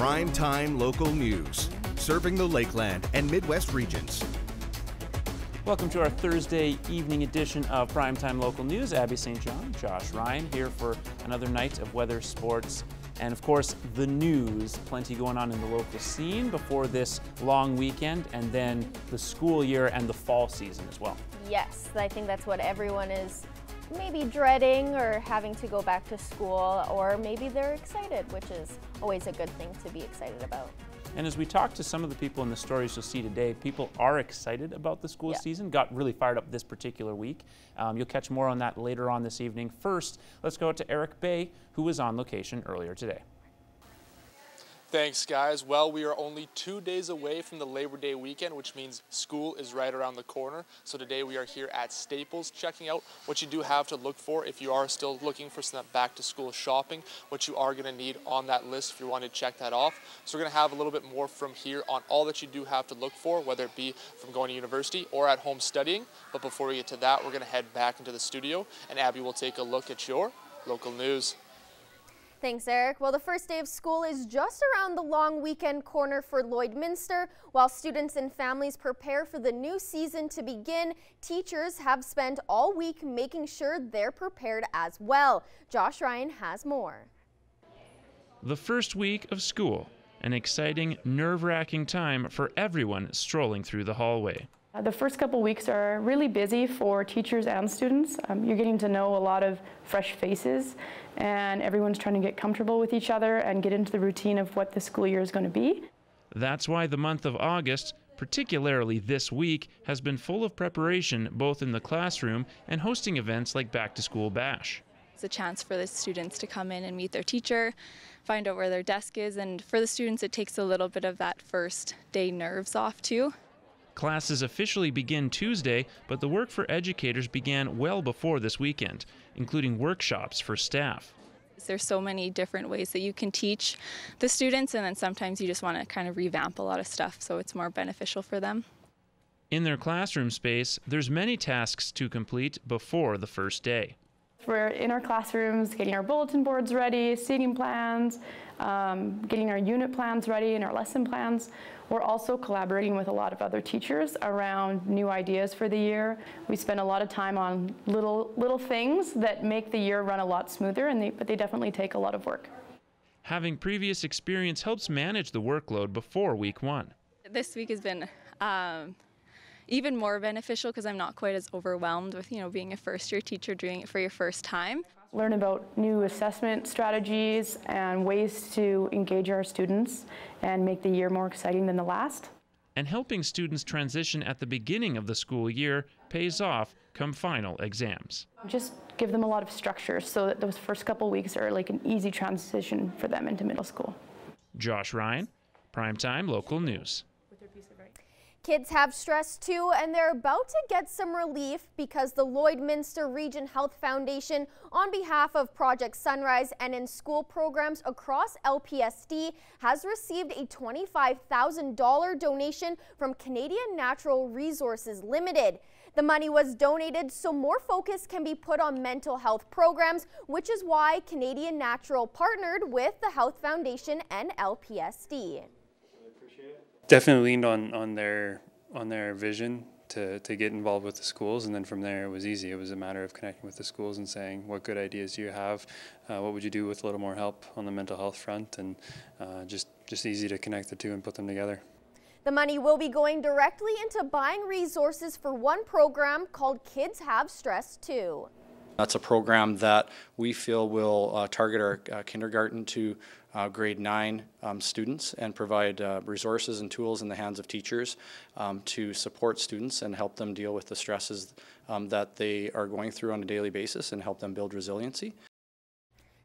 Prime-time local news, serving the Lakeland and Midwest regions. Welcome to our Thursday evening edition of Primetime Local News. Abby St. John, Josh Ryan here for another night of weather, sports, and of course the news. Plenty going on in the local scene before this long weekend, and then the school year and the fall season as well. Yes, I think that's what everyone is maybe dreading, or having to go back to school, or maybe they're excited, which is always a good thing to be excited about. And as we talk to some of the people in the stories you'll see today, people are excited about the school season, got really fired up this particular week. You'll catch more on that later on this evening. First, let's go out to Eric Bay, who was on location earlier today. Thanks, guys. Well, we are only 2 days away from the Labor Day weekend, which means school is right around the corner. So today we are here at Staples, checking out what you do have to look for if you are still looking for some back-to-school shopping, what you are going to need on that list if you want to check that off. So we're going to have a little bit more from here on all that you do have to look for, whether it be from going to university or at home studying. But before we get to that, we're going to head back into the studio, and Abby will take a look at your local news. Thanks, Eric. Well, the first day of school is just around the long weekend corner for Lloydminster. While students and families prepare for the new season to begin, teachers have spent all week making sure they're prepared as well. Josh Ryan has more. The first week of school, an exciting, nerve-wracking time for everyone strolling through the hallway. The first couple weeks are really busy for teachers and students. You're getting to know a lot of fresh faces, and everyone's trying to get comfortable with each other and get into the routine of what the school year is going to be. That's why the month of August, particularly this week, has been full of preparation both in the classroom and hosting events like Back to School Bash. It's a chance for the students to come in and meet their teacher, find out where their desk is, and for the students it takes a little bit of that first day nerves off too. Classes officially begin Tuesday, but the work for educators began well before this weekend, including workshops for staff. There's so many different ways that you can teach the students, and then sometimes you just want to kind of revamp a lot of stuff so it's more beneficial for them. In their classroom space, there's many tasks to complete before the first day. We're in our classrooms, getting our bulletin boards ready, seating plans, getting our unit plans ready and our lesson plans. We're also collaborating with a lot of other teachers around new ideas for the year. We spend a lot of time on little things that make the year run a lot smoother, but they definitely take a lot of work. Having previous experience helps manage the workload before week one. This week has been even more beneficial because I'm not quite as overwhelmed with, being a first-year teacher, doing it for your first time. Learn about new assessment strategies and ways to engage our students and make the year more exciting than the last. And helping students transition at the beginning of the school year pays off come final exams. Just give them a lot of structure so that those first couple weeks are like an easy transition for them into middle school. Josh Ryan, Primetime Local News. Kids have stress too, and they're about to get some relief because the Lloydminster Region Health Foundation, on behalf of Project Sunrise and in school programs across LPSD, has received a $25,000 donation from Canadian Natural Resources Limited. The money was donated so more focus can be put on mental health programs, which is why Canadian Natural partnered with the Health Foundation and LPSD. Definitely leaned on their vision to get involved with the schools, and then from there it was easy. It was a matter of connecting with the schools and saying, what good ideas do you have? What would you do with a little more help on the mental health front? And just easy to connect the two and put them together. The money will be going directly into buying resources for one program called Kids Have Stress Too. That's a program that we feel will target our kindergarten to grade 9 students and provide resources and tools in the hands of teachers to support students and help them deal with the stresses that they are going through on a daily basis and help them build resiliency.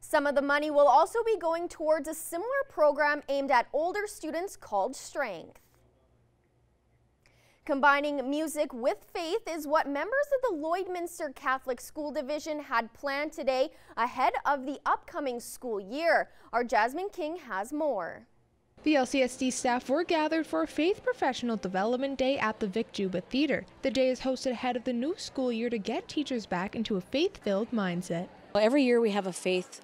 Some of the money will also be going towards a similar program aimed at older students called Strength. Combining music with faith is what members of the Lloydminster Catholic School Division had planned today ahead of the upcoming school year. Our Jasmine King has more. The LCSD staff were gathered for a Faith Professional Development Day at the Vic Juba Theatre. The day is hosted ahead of the new school year to get teachers back into a faith-filled mindset. Every year we have a faith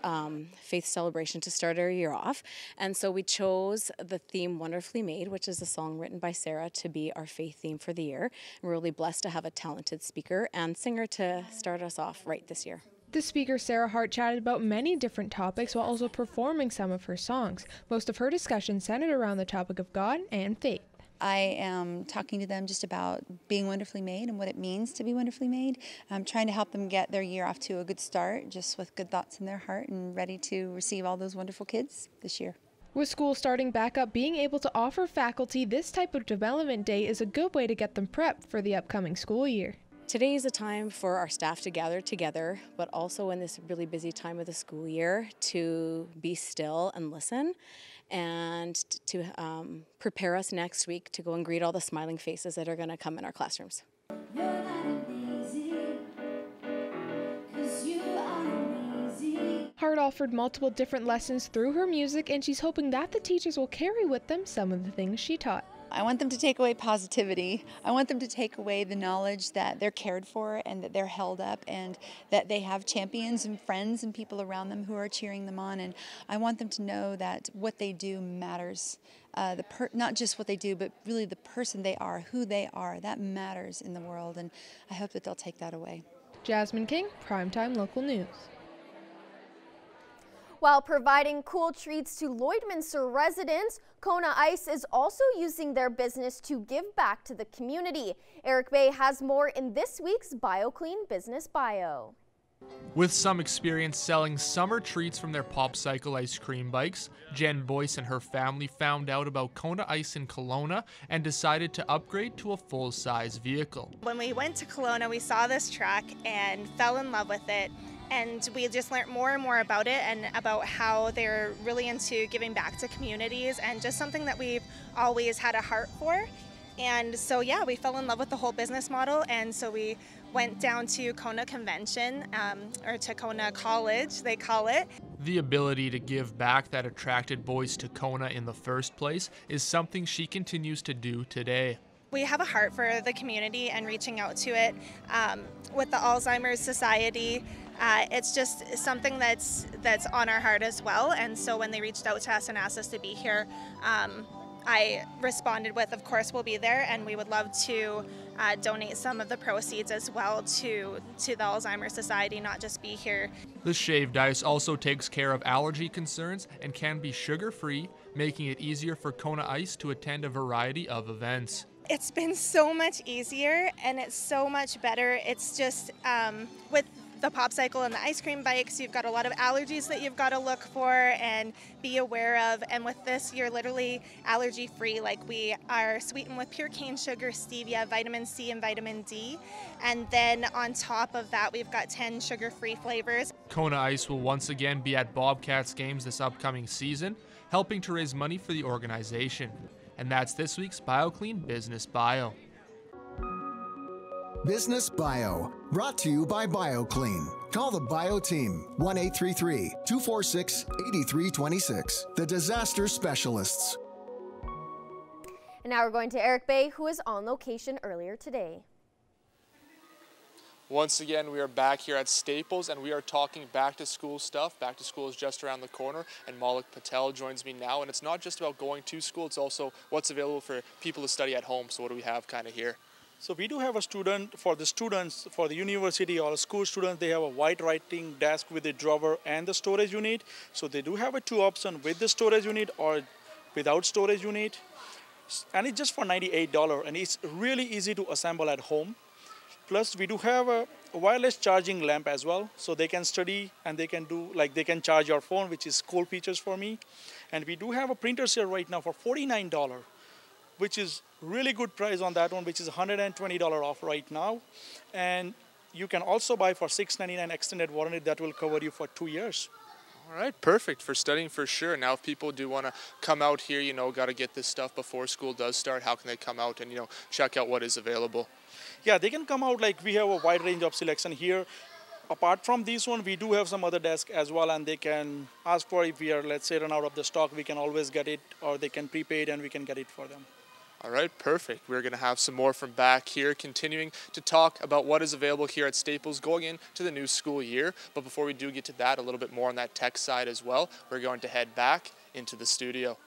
celebration to start our year off, and so we chose the theme Wonderfully Made, which is a song written by Sarah, to be our faith theme for the year. We're really blessed to have a talented speaker and singer to start us off right this year. The speaker, Sarah Hart, chatted about many different topics while also performing some of her songs. Most of her discussion centered around the topic of God and faith. I am talking to them just about being wonderfully made and what it means to be wonderfully made. I'm trying to help them get their year off to a good start, just with good thoughts in their heart and ready to receive all those wonderful kids this year. With school starting back up, being able to offer faculty this type of development day is a good way to get them prepped for the upcoming school year. Today is a time for our staff to gather together, but also in this really busy time of the school year to be still and listen, and to prepare us next week to go and greet all the smiling faces that are going to come in our classrooms. Hart offered multiple different lessons through her music, and she's hoping that the teachers will carry with them some of the things she taught. I want them to take away positivity. I want them to take away the knowledge that they're cared for and that they're held up and that they have champions and friends and people around them who are cheering them on. And I want them to know that what they do matters. Not just what they do, but really the person they are, who they are, that matters in the world. And I hope that they'll take that away. Jasmine King, Primetime Local News. While providing cool treats to Lloydminster residents, Kona Ice is also using their business to give back to the community. Eric Bay has more in this week's BioClean Business Bio. With some experience selling summer treats from their Popcycle ice cream bikes, Jen Boyce and her family found out about Kona Ice in Kelowna and decided to upgrade to a full-size vehicle. When we went to Kelowna, we saw this truck and fell in love with it. And we just learned more and more about it and about how they're really into giving back to communities and just something that we've always had a heart for. And so, yeah, we fell in love with the whole business model. And so we went down to Kona Convention, or to Kona College, they call it. The ability to give back that attracted Boyce to Kona in the first place is something she continues to do today. We have a heart for the community and reaching out to it. With the Alzheimer's Society, it's just something that's on our heart as well. And so when they reached out to us and asked us to be here, I responded with, of course, we'll be there, and we would love to donate some of the proceeds as well to the Alzheimer's Society, not just be here. The shaved ice also takes care of allergy concerns and can be sugar-free, making it easier for Kona Ice to attend a variety of events. It's been so much easier and it's so much better. It's just with the Popcycle and the ice cream bikes, you've got a lot of allergies that you've got to look for and be aware of. And with this, you're literally allergy free. Like, we are sweetened with pure cane sugar, stevia, vitamin C, and vitamin D. And then on top of that, we've got 10 sugar-free flavors. Kona Ice will once again be at Bobcats games this upcoming season, helping to raise money for the organization. And that's this week's BioClean Business Bio. Business Bio, brought to you by BioClean. Call the Bio Team, 1-833-246-8326. The Disaster Specialists. And now we're going to Eric Bay, who was on location earlier today. Once again, we are back here at Staples, and we are talking back-to-school stuff. Back to school is just around the corner, and Malik Patel joins me now. And it's not just about going to school, it's also what's available for people to study at home. So what do we have kind of here? So we do have a student, for the university or school students, they have a white writing desk with a drawer and the storage unit. So they do have a two option, with the storage unit or without storage unit. And it's just for $98, and it's really easy to assemble at home. Plus, we do have a wireless charging lamp as well, so they can study and they can do, like, they can charge your phone, which is cool features for me. And we do have a printer here right now for $49, which is really good price on that one, which is $120 off right now. And you can also buy for $6.99 extended warranty that will cover you for 2 years. All right, perfect for studying for sure. Now, if people do want to come out here, got to get this stuff before school does start, how can they come out and, check out what is available? Yeah, they can come out, like, we have a wide range of selection here. Apart from this one, we do have some other desks as well, and they can ask for, if we are, let's say, run out of the stock, we can always get it, or they can prepay it and we can get it for them. All right, perfect. We're going to have some more from back here, continuing to talk about what is available here at Staples going into the new school year. But before we do get to that, a little bit more on that tech side as well, we're going to head back into the studio.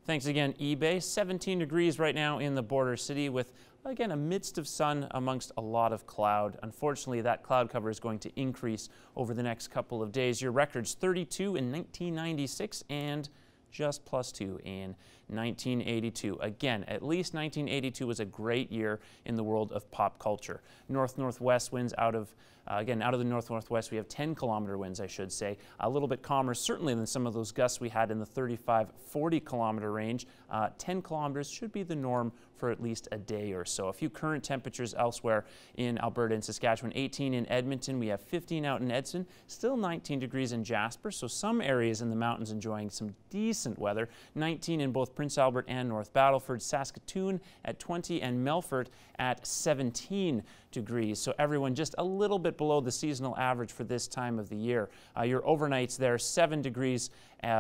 Thanks again, eBay. 17 degrees right now in the border city with, again, a midst of sun amongst a lot of cloud. Unfortunately, that cloud cover is going to increase over the next couple of days. Your record's 32 in 1996 and just +2 in 1982. Again, at least 1982 was a great year in the world of pop culture. North-northwest winds out of the north-northwest, we have 10-kilometer winds, I should say. A little bit calmer, certainly, than some of those gusts we had in the 35-40-kilometer range. 10 kilometers should be the norm for at least a day or so. A few current temperatures elsewhere in Alberta and Saskatchewan. 18 in Edmonton. We have 15 out in Edson. Still 19 degrees in Jasper, so some areas in the mountains enjoying some decent weather. 19 in both Prince Albert and North Battleford. Saskatoon at 20 and Melfort at 17 degrees. So everyone just a little bit below the seasonal average for this time of the year. Your overnights there, 7 degrees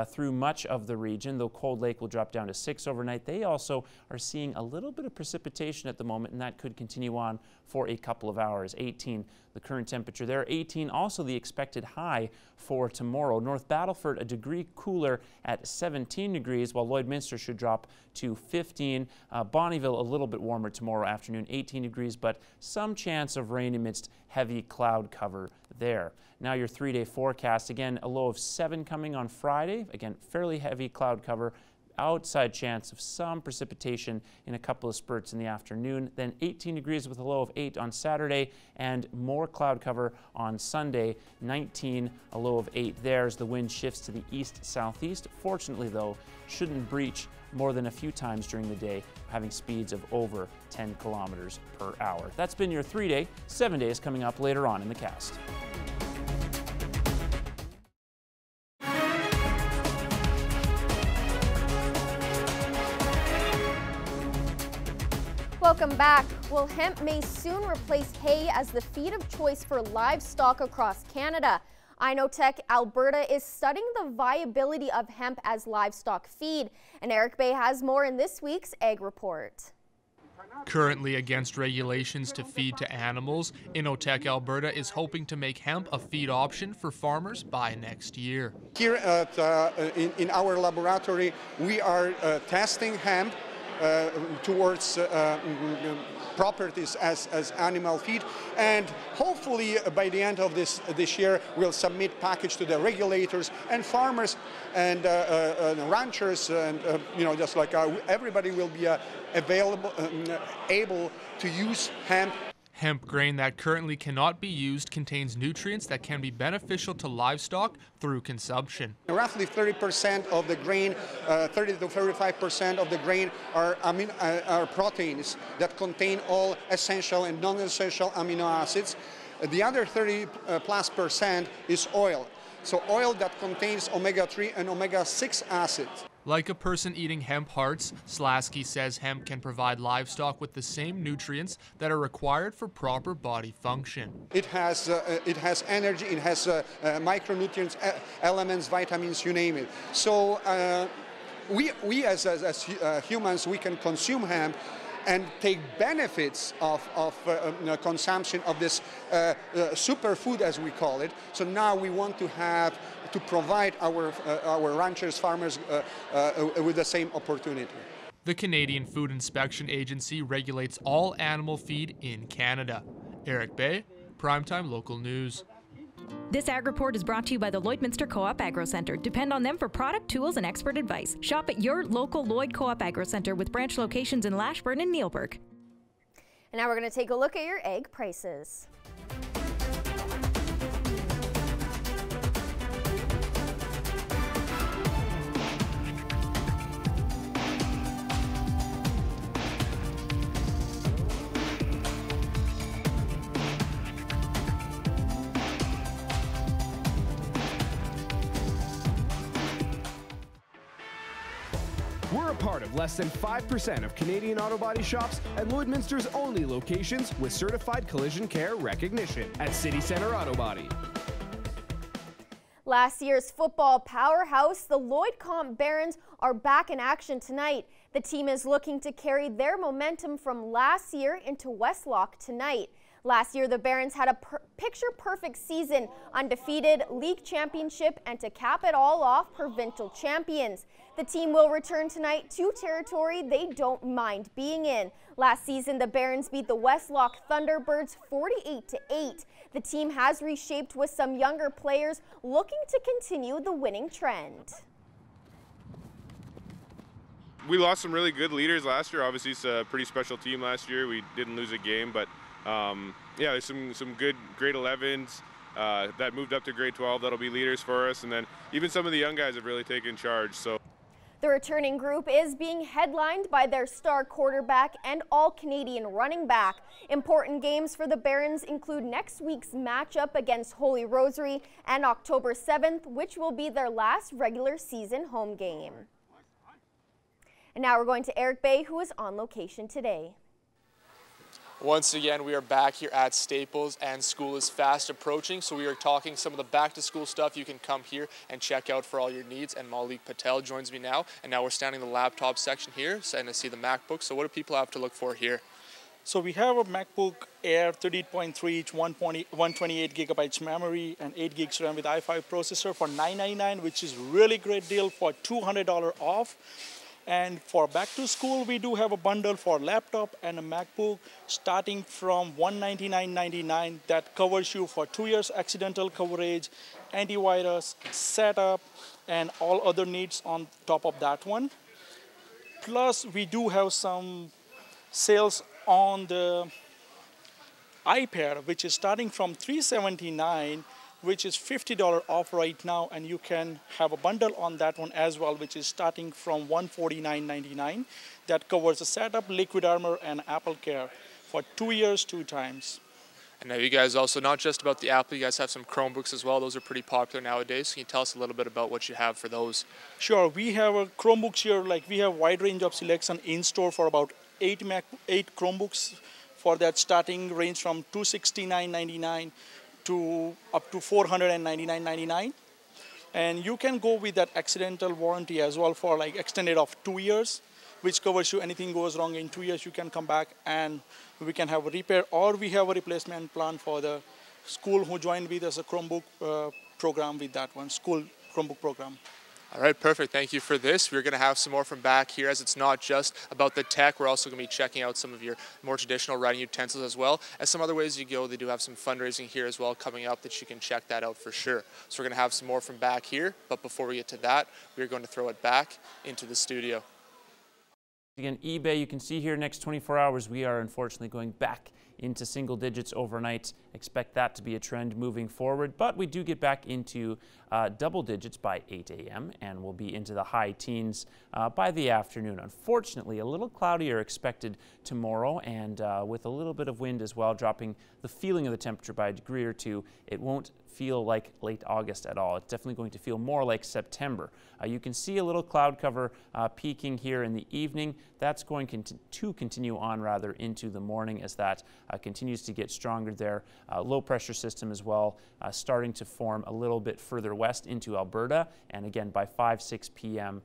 through much of the region, though Cold Lake will drop down to 6 overnight. They also are seeing a little bit of precipitation at the moment, and that could continue on for a couple of hours. 18 the current temperature there. 18 also the expected high for tomorrow. North Battleford a degree cooler at 17 degrees, while Lloydminster should drop to 15. Bonnyville a little bit warmer tomorrow afternoon, 18 degrees, but some chance of rain amidst heavy cloud cover there. Now your 3-day forecast. Again, a low of 7 coming on Friday. Again, fairly heavy cloud cover. Outside chance of some precipitation in a couple of spurts in the afternoon. Then 18 degrees with a low of 8 on Saturday, and more cloud cover on Sunday. 19, a low of 8 there as the wind shifts to the east-southeast. Fortunately, though, shouldn't breach more than a few times during the day, having speeds of over 10 kilometers per hour. That's been your 3-day. 7 days coming up later on in the cast. Welcome back. Well, hemp may soon replace hay as the feed of choice for livestock across Canada. Inotech Alberta is studying the viability of hemp as livestock feed. And Eric Bay has more in this week's Ag Report. Currently against regulations to feed to animals, Inotech Alberta is hoping to make hemp a feed option for farmers by next year. Here in our laboratory, we are testing hemp towards properties as animal feed, and hopefully by the end of this year we'll submit package to the regulators and farmers and ranchers, and just like everybody will be able to use hemp. Hemp grain that currently cannot be used contains nutrients that can be beneficial to livestock through consumption. Roughly 30% of the grain, 30 to 35% of the grain are proteins that contain all essential and non-essential amino acids. The other 30+% is oil. So oil that contains omega-3 and omega-6 acids. Like a person eating hemp hearts, Slasky says hemp can provide livestock with the same nutrients that are required for proper body function. It has energy, it has micronutrients, elements, vitamins, you name it. So we as humans, we can consume hemp and take benefits of consumption of this superfood, as we call it. So now we want to provide our ranchers, farmers with the same opportunity. The Canadian Food Inspection Agency regulates all animal feed in Canada. Eric Bay, Primetime Local News. This Ag Report is brought to you by the Lloydminster Co-op Agro Centre. Depend on them for product, tools, and expert advice. Shop at your local Lloyd Co-op Agro Centre with branch locations in Lashburn and Neilburg. And now we're going to take a look at your egg prices. We're a part of less than 5% of Canadian auto body shops and Lloydminster's only locations with certified collision care recognition at City Centre Auto Body. Last year's football powerhouse, the Lloyd Comp Barons, are back in action tonight. The team is looking to carry their momentum from last year into Westlock tonight. Last year, the Barons had a picture-perfect season, undefeated, league championship, and to cap it all off, provincial champions. The team will return tonight to territory they don't mind being in. Last season, the Barons beat the Westlock Thunderbirds 48-8. The team has reshaped with some younger players looking to continue the winning trend. We lost some really good leaders last year. Obviously, it's a pretty special team last year. We didn't lose a game, but yeah, there's some good grade 11s that moved up to grade 12 that'll be leaders for us, and then even some of the young guys have really taken charge. So the returning group is being headlined by their star quarterback and all-Canadian running back. Important games for the Barons include next week's matchup against Holy Rosary and October 7th, which will be their last regular season home game. And now we're going to Eric Bay, who is on location today. Once again, we are back here at Staples, and school is fast approaching, so we are talking some of the back-to-school stuff you can come here and check out for all your needs. And Malik Patel joins me now, and now we're standing in the laptop section here, and to see the MacBook. So what do people have to look for here? So we have a MacBook Air 38.3 inch, 128 gigabytes memory, and 8 gigs RAM with i5 processor for $999, which is really great deal for $200 off. And for back to school, we do have a bundle for laptop and a MacBook starting from $199.99 that covers you for 2 years accidental coverage, antivirus, setup, and all other needs on top of that one. Plus, we do have some sales on the iPad, which is starting from $379, which is $50 off right now, and you can have a bundle on that one as well, which is starting from $149.99. That covers the setup, Liquid Armor, and Apple Care for 2 years, 2 times. And now you guys also, not just about the Apple, you guys have some Chromebooks as well. Those are pretty popular nowadays. Can you tell us a little bit about what you have for those? Sure, we have a Chromebooks here, like we have wide range of selection in store for about 8 Chromebooks. For that, starting range from $269.99 to up to $499.99, and you can go with that accidental warranty as well for like extended of 2 years, which covers you anything goes wrong in 2 years. You can come back and we can have a repair, or we have a replacement plan for the school who joined with us a Chromebook program with that one, school Chromebook program. All right, perfect. Thank you for this. We're going to have some more from back here, as it's not just about the tech. We're also going to be checking out some of your more traditional writing utensils as well. As some other ways you go, they do have some fundraising here as well coming up that you can check that out for sure. So we're going to have some more from back here. But before we get to that, we're going to throw it back into the studio. Again, eBay, you can see here next 24 hours, we are unfortunately going back into single digits overnight. Expect that to be a trend moving forward, but we do get back into double digits by 8 a.m. and we'll be into the high teens by the afternoon. Unfortunately, a little cloudier expected tomorrow, and with a little bit of wind as well, dropping the feeling of the temperature by a degree or two. It won't feel like late August at all. It's definitely going to feel more like September. You can see a little cloud cover peaking here in the evening. That's going to continue on rather into the morning as that continues to get stronger there. Low pressure system as well starting to form a little bit further west into Alberta, and again by 5-6 p.m.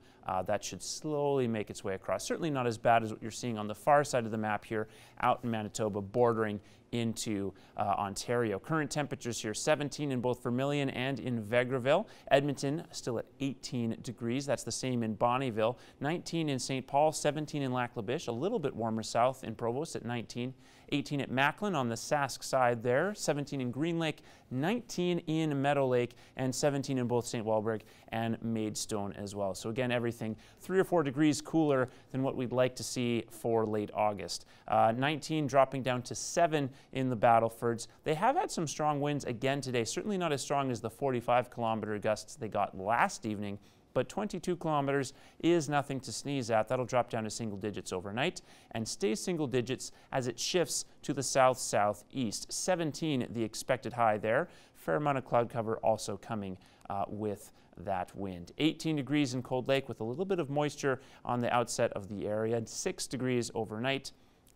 That should slowly make its way across. Certainly not as bad as what you're seeing on the far side of the map here out in Manitoba, bordering into Ontario. Current temperatures here 17 in both Vermilion and in Vegreville. Edmonton still at 18 degrees. That's the same in Bonnyville. 19 in St. Paul, 17 in Lac La Biche, a little bit warmer south in Provost at 19. 18 at Macklin on the Sask side there, 17 in Green Lake, 19 in Meadow Lake, and 17 in both St. Walburg and Maidstone as well. So again, everything 3 or 4 degrees cooler than what we'd like to see for late August. 19 dropping down to 7 in the Battlefords. They have had some strong winds again today, certainly not as strong as the 45-kilometer gusts they got last evening, but 22 kilometers is nothing to sneeze at. That'll drop down to single digits overnight and stay single digits as it shifts to the south-southeast. 17 the expected high there. Fair amount of cloud cover also coming with that wind. 18 degrees in Cold Lake with a little bit of moisture on the outset of the area. 6 degrees overnight.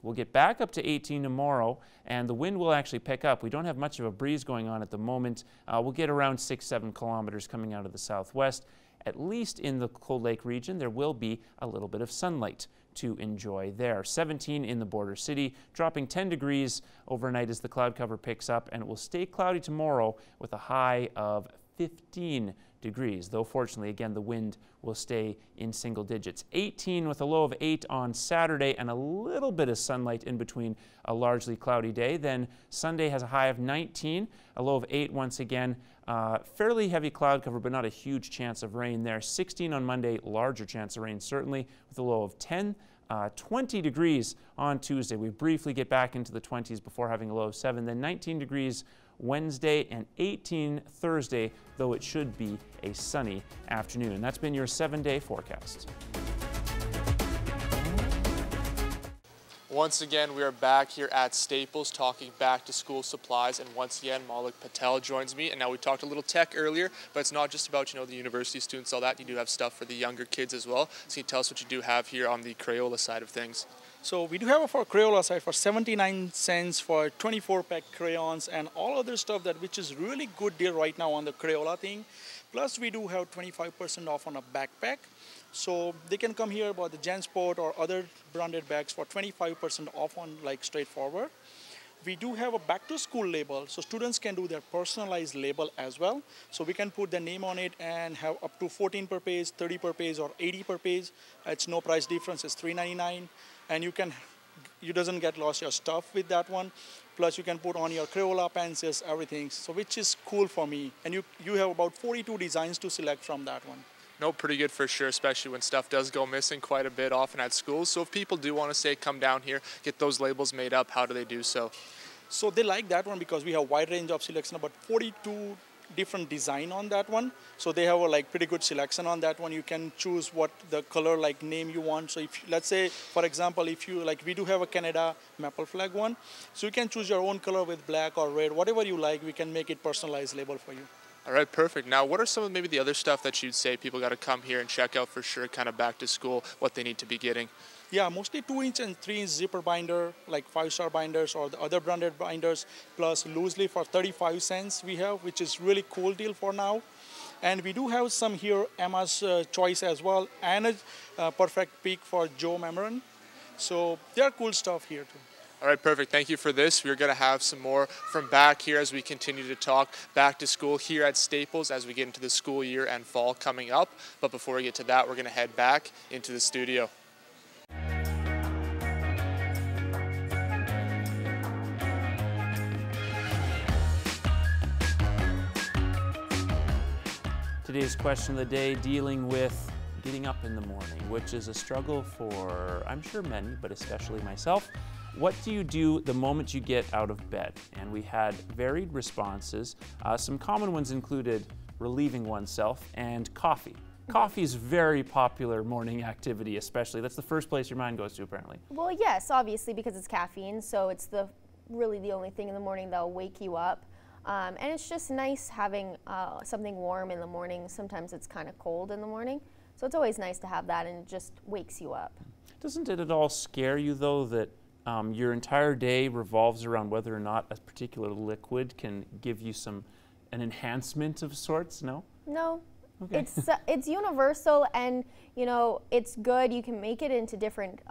We'll get back up to 18 tomorrow, and the wind will actually pick up. We don't have much of a breeze going on at the moment. We'll get around 6-7 kilometers coming out of the southwest. At least in the Cold Lake region, there will be a little bit of sunlight to enjoy there. 17 in the border city, dropping 10 degrees overnight as the cloud cover picks up, and it will stay cloudy tomorrow with a high of 15 degrees, though fortunately, again, the wind will stay in single digits. 18 with a low of 8 on Saturday and a little bit of sunlight in between a largely cloudy day. Then Sunday has a high of 19, a low of 8 once again. Fairly heavy cloud cover, but not a huge chance of rain there. 16 on Monday, larger chance of rain certainly, with a low of 10. 20 degrees on Tuesday. We briefly get back into the 20s before having a low of 7. Then 19 degrees Wednesday and 18 Thursday, though it should be a sunny afternoon. That's been your 7-day forecast. Once again, we are back here at Staples talking back to school supplies, and once again, Malik Patel joins me. And now we talked a little tech earlier, but it's not just about, the university students, all that. You do have stuff for the younger kids as well. So can you tell us what you do have here on the Crayola side of things? So we do have it for Crayola side for 79 cents for 24-pack crayons and all other stuff which is really good deal right now on the Crayola thing. Plus we do have 25% off on a backpack. So they can come here about the JanSport or other branded bags for 25% off on straightforward. We do have a back to school label, so students can do their personalized label as well. So we can put their name on it and have up to 14 per page, 30 per page, or 80 per page. It's no price difference, it's $3.99. And you doesn't get lost your stuff with that one. Plus you can put on your Crayola pencils, everything, so which is cool for me. And you have about 42 designs to select from that one. No, pretty good for sure, especially when stuff does go missing quite a bit often at schools. So if people do want to come down here, get those labels made up, how do they do so? So they like that one because we have a wide range of selection, about 42 different design on that one. So they have a pretty good selection on that one. You can choose what the color name you want. So if let's say, for example, if you we do have a Canada maple flag one. So you can choose your own color with black or red, whatever you like. We can make it personalized label for you. All right, perfect. Now, what are some of maybe the other stuff that you'd say people got to come here and check out for sure, kind of back to school, what they need to be getting? Yeah, mostly 2-inch and 3-inch zipper binder, like 5-star binders or the other branded binders, plus loosely for 35 cents we have, which is really cool deal for now. And we do have some here, Emma's Choice as well, and a Perfect Peak for Joe Mameron. So there are cool stuff here too. All right, perfect. Thank you for this. We're going to have some more from back here as we continue to talk back to school here at Staples as we get into the school year and fall coming up. But before we get to that, we're going to head back into the studio. Today's question of the day dealing with getting up in the morning, which is a struggle for, I'm sure, many, but especially myself. What do you do the moment you get out of bed? And we had varied responses. Some common ones included relieving oneself and coffee. Coffee is very popular morning activity, especially. That's the first place your mind goes to, apparently. Well, yes, obviously, because it's caffeine, so it's really the only thing in the morning that'll wake you up. And it's just nice having something warm in the morning. Sometimes it's kind of cold in the morning, so it's always nice to have that, and it just wakes you up. Doesn't it at all scare you, though, that your entire day revolves around whether or not a particular liquid can give you an enhancement of sorts? No? No. Okay. It's universal, and it's good. You can make it into different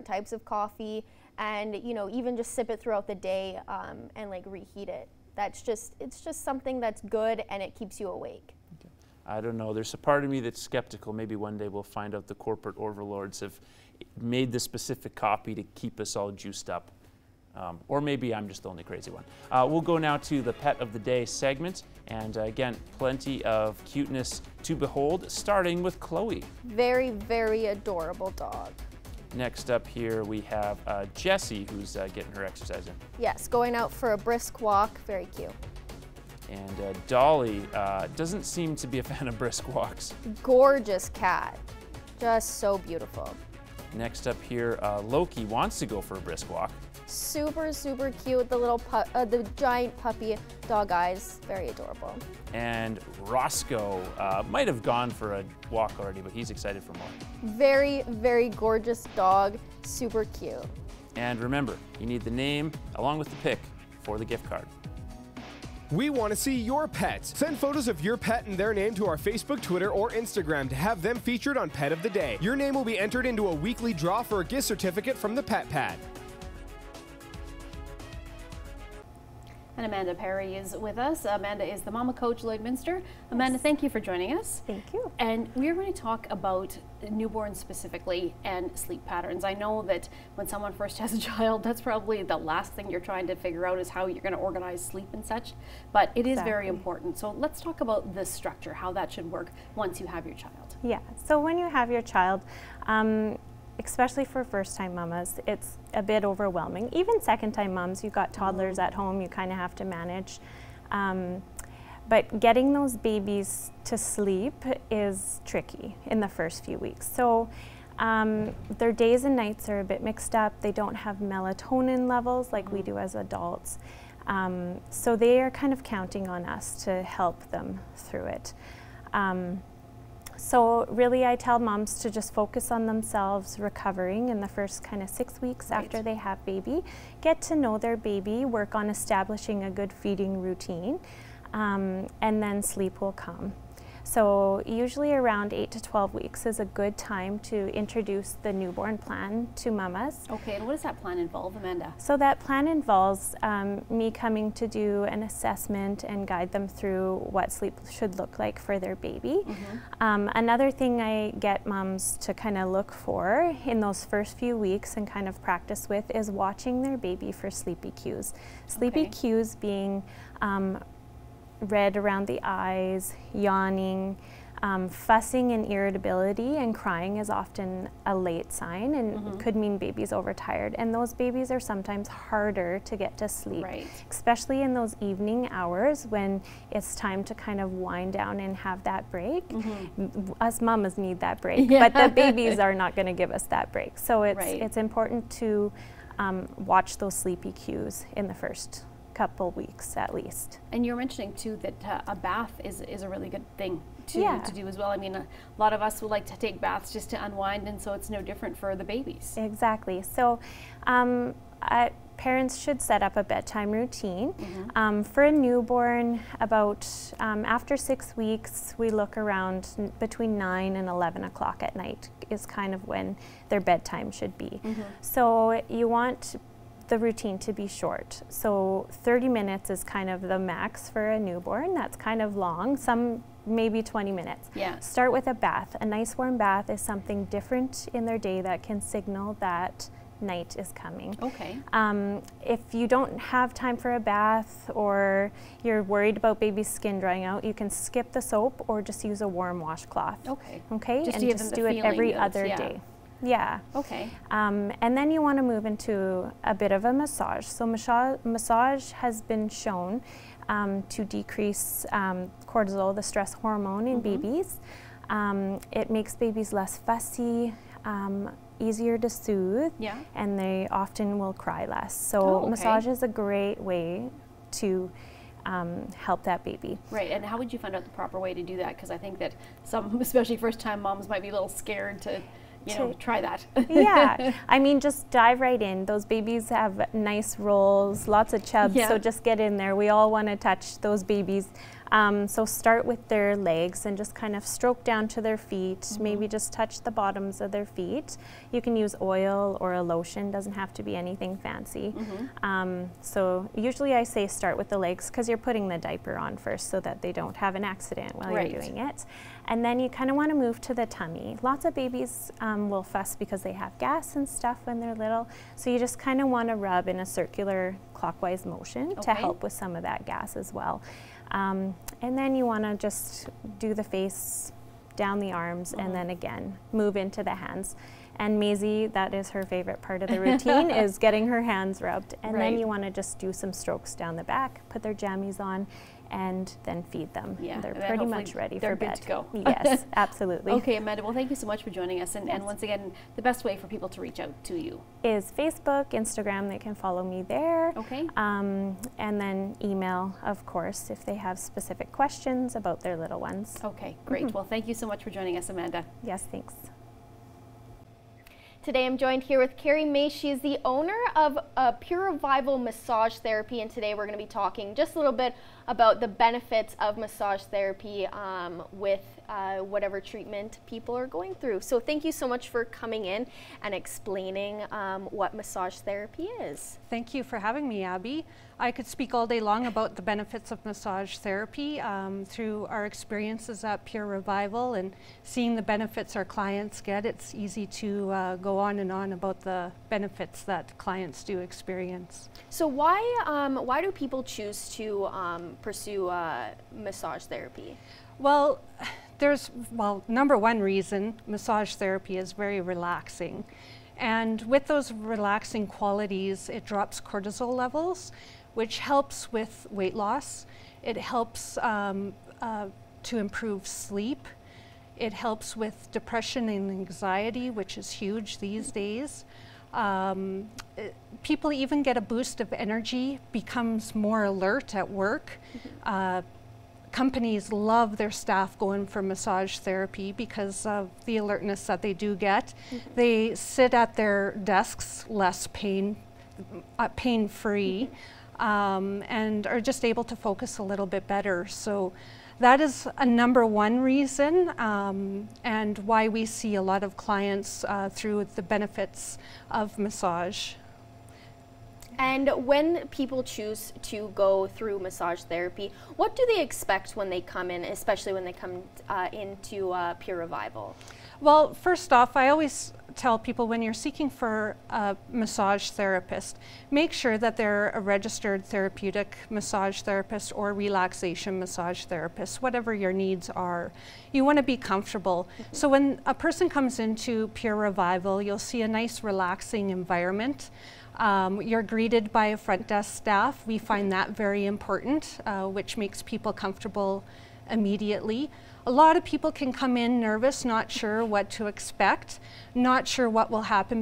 types of coffee, and even just sip it throughout the day and reheat it. It's just something that's good, and it keeps you awake. Okay. I don't know. There's a part of me that's skeptical. Maybe one day we'll find out the corporate overlords have made the specific coffee to keep us all juiced up. Or maybe I'm just the only crazy one. We'll go now to the Pet of the Day segment. And again, plenty of cuteness to behold, starting with Chloe. Very, very adorable dog. Next up here, we have Jessie, who's getting her exercise in. Yes, going out for a brisk walk. Very cute. And Dolly doesn't seem to be a fan of brisk walks. Gorgeous cat. Just so beautiful. Next up here, Loki wants to go for a brisk walk. Super, super cute. The giant puppy dog eyes. Very adorable. And Roscoe might have gone for a walk already, but he's excited for more. Very, very gorgeous dog. Super cute. And remember, you need the name along with the pic for the gift card. We want to see your pets. Send photos of your pet and their name to our Facebook, Twitter, or Instagram to have them featured on Pet of the Day. Your name will be entered into a weekly draw for a gift certificate from the Pet Pad. And Amanda Perry is with us. Amanda is the Mama Coach, Lloydminster. Amanda, thank you for joining us. Thank you. And we're going to talk about newborns specifically and sleep patterns. I know that when someone first has a child, that's probably the last thing you're trying to figure out is how you're going to organize sleep and such, but it is very important. So let's talk about the structure, how that should work once you have your child. Yeah, so when you have your child, especially for first-time mamas, it's a bit overwhelming. Even second-time moms, you've got toddlers at home, you kind of have to manage. But getting those babies to sleep is tricky in the first few weeks. So their days and nights are a bit mixed up. They don't have melatonin levels like we do as adults. So they are kind of counting on us to help them through it. So really I tell moms to just focus on themselves recovering in the first kind of 6 weeks after they have baby. Get to know their baby, work on establishing a good feeding routine, and then sleep will come. So usually around 8 to 12 weeks is a good time to introduce the newborn plan to mamas. Okay, and what does that plan involve, Amanda? So that plan involves me coming to do an assessment and guide them through what sleep should look like for their baby. Another thing I get moms to kind of look for in those first few weeks and kind of practice with is watching their baby for sleepy cues. Sleepy cues being red around the eyes, yawning, fussing and irritability, and crying is often a late sign and could mean baby's overtired. And those babies are sometimes harder to get to sleep, especially in those evening hours when it's time to kind of wind down and have that break. Us mamas need that break, but the babies are not going to give us that break. So it's important to watch those sleepy cues in the first couple weeks at least. And you're mentioning too that a bath is a really good thing to do as well. I mean, a lot of us would like to take baths just to unwind, and so it's no different for the babies. Exactly. So parents should set up a bedtime routine. For a newborn, about after 6 weeks, we look around between 9 and 11 o'clock at night is kind of when their bedtime should be. So you want the routine to be short. So 30 minutes is kind of the max for a newborn. That's kind of long, some maybe 20 minutes. Start with a bath. A nice warm bath is something different in their day that can signal that night is coming. If you don't have time for a bath or you're worried about baby's skin drying out, you can skip the soap or just use a warm washcloth. Just and just do it every other day. And then you want to move into a bit of a massage. So massage has been shown to decrease cortisol, the stress hormone in babies. It makes babies less fussy, easier to soothe, and they often will cry less. So massage is a great way to help that baby. Right, and how would you find out the proper way to do that? Because I think that some, especially first-time moms, might be a little scared to try that. I mean, just dive right in. Those babies have nice rolls, lots of chubs, so just get in there. We all want to touch those babies. So start with their legs and just kind of stroke down to their feet, maybe just touch the bottoms of their feet. You can use oil or a lotion, doesn't have to be anything fancy. So usually I say start with the legs because you're putting the diaper on first so that they don't have an accident while you're doing it. And then you kind of want to move to the tummy. Lots of babies will fuss because they have gas and stuff when they're little. So you just kind of want to rub in a circular clockwise motion to help with some of that gas as well. And then you want to just do the face, down the arms, and then again move into the hands. And Maisie, that is her favorite part of the routine, is getting her hands rubbed. And then you want to just do some strokes down the back, put their jammies on, and then feed them. They're pretty much ready for bed. Good to go. Yes, absolutely. Okay, Amanda, well, thank you so much for joining us. And once again, the best way for people to reach out to you is Facebook, Instagram. They can follow me there. And then email, of course, if they have specific questions about their little ones. Okay, great. Well, thank you so much for joining us, Amanda. Yes, thanks. Today I'm joined here with Carrie May. She is the owner of Pure Revival Massage Therapy, and today we're going to be talking just a little bit about the benefits of massage therapy with whatever treatment people are going through. So thank you so much for coming in and explaining what massage therapy is. Thank you for having me, Abby. I could speak all day long about the benefits of massage therapy through our experiences at Pure Revival and seeing the benefits our clients get. It's easy to go on and on about the benefits that clients do experience. So why do people choose to pursue massage therapy? Well, number one reason, massage therapy is very relaxing. And with those relaxing qualities, it drops cortisol levels, which helps with weight loss. It helps to improve sleep. It helps with depression and anxiety, which is huge these days. People even get a boost of energy, becomes more alert at work. Companies love their staff going for massage therapy because of the alertness that they do get. They sit at their desks less pain-free and are just able to focus a little bit better. So that is a number one reason and why we see a lot of clients through the benefits of massage. And when people choose to go through massage therapy, what do they expect when they come in, especially when they come into Pure Revival? Well, first off, I always tell people when you're seeking for a massage therapist, make sure that they're a registered therapeutic massage therapist or relaxation massage therapist, whatever your needs are. You want to be comfortable. So when a person comes into Pure Revival, you'll see a nice relaxing environment. You're greeted by a front desk staff. We find that very important, which makes people comfortable immediately. A lot of people can come in nervous, not sure what to expect, not sure what will happen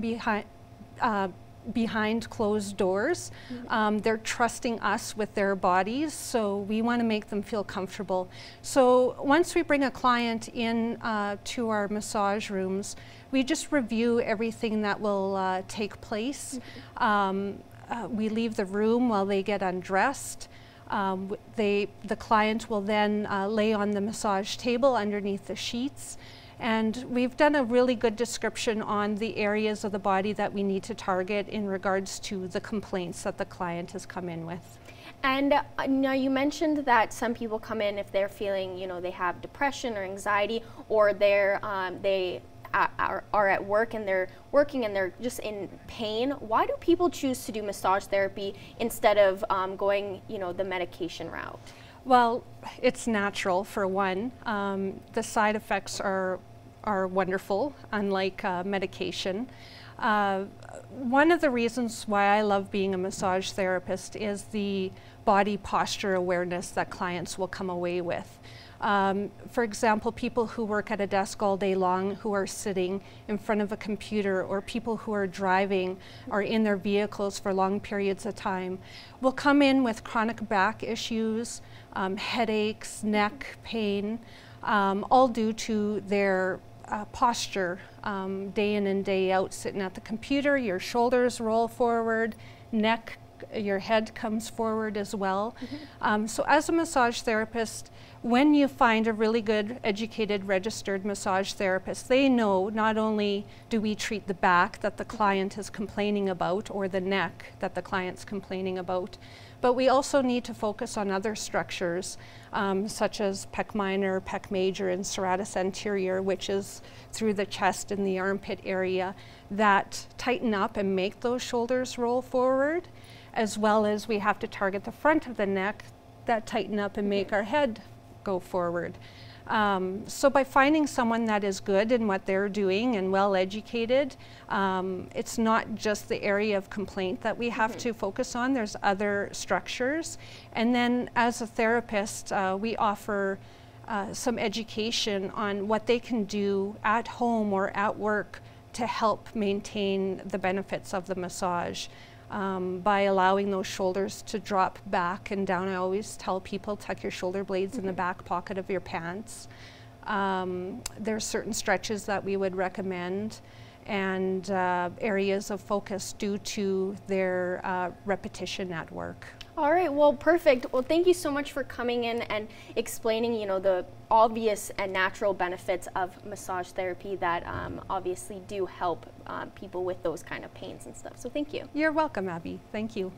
behind closed doors. They're trusting us with their bodies, so we want to make them feel comfortable. So once we bring a client in to our massage rooms, we just review everything that will take place. We leave the room while they get undressed. The client will then lay on the massage table underneath the sheets. And we've done a really good description on the areas of the body that we need to target in regards to the complaints that the client has come in with. And now you mentioned that some people come in if they're feeling, you know, they have depression or anxiety, or they are at work and they're working and they're just in pain. Why do people choose to do massage therapy instead of going, you know, the medication route? Well, it's natural for one. The side effects are wonderful, unlike medication. One of the reasons why I love being a massage therapist is the body posture awareness that clients will come away with. For example, people who work at a desk all day long, who are sitting in front of a computer, or people who are driving or in their vehicles for long periods of time, will come in with chronic back issues, headaches, neck pain, all due to their posture, day in and day out, sitting at the computer. Your shoulders roll forward, your head comes forward as well. So as a massage therapist, when you find a really good, educated, registered massage therapist, they know not only do we treat the back that the client is complaining about, or the neck that the client's complaining about, but we also need to focus on other structures, such as pec minor, pec major, and serratus anterior, which is through the chest and the armpit area, that tighten up and make those shoulders roll forward, as well as we have to target the front of the neck that tighten up and make our head go forward. So by finding someone that is good in what they're doing and well educated, it's not just the area of complaint that we have to focus on. There's other structures. And then as a therapist, we offer some education on what they can do at home or at work to help maintain the benefits of the massage. By allowing those shoulders to drop back and down. I always tell people, tuck your shoulder blades in the back pocket of your pants. There's certain stretches that we would recommend. and areas of focus due to their repetition at work. All right, well, perfect. Well, thank you so much for coming in and explaining, you know, the obvious and natural benefits of massage therapy that obviously do help people with those kind of pains and stuff. So thank you. You're welcome, Abby. Thank you.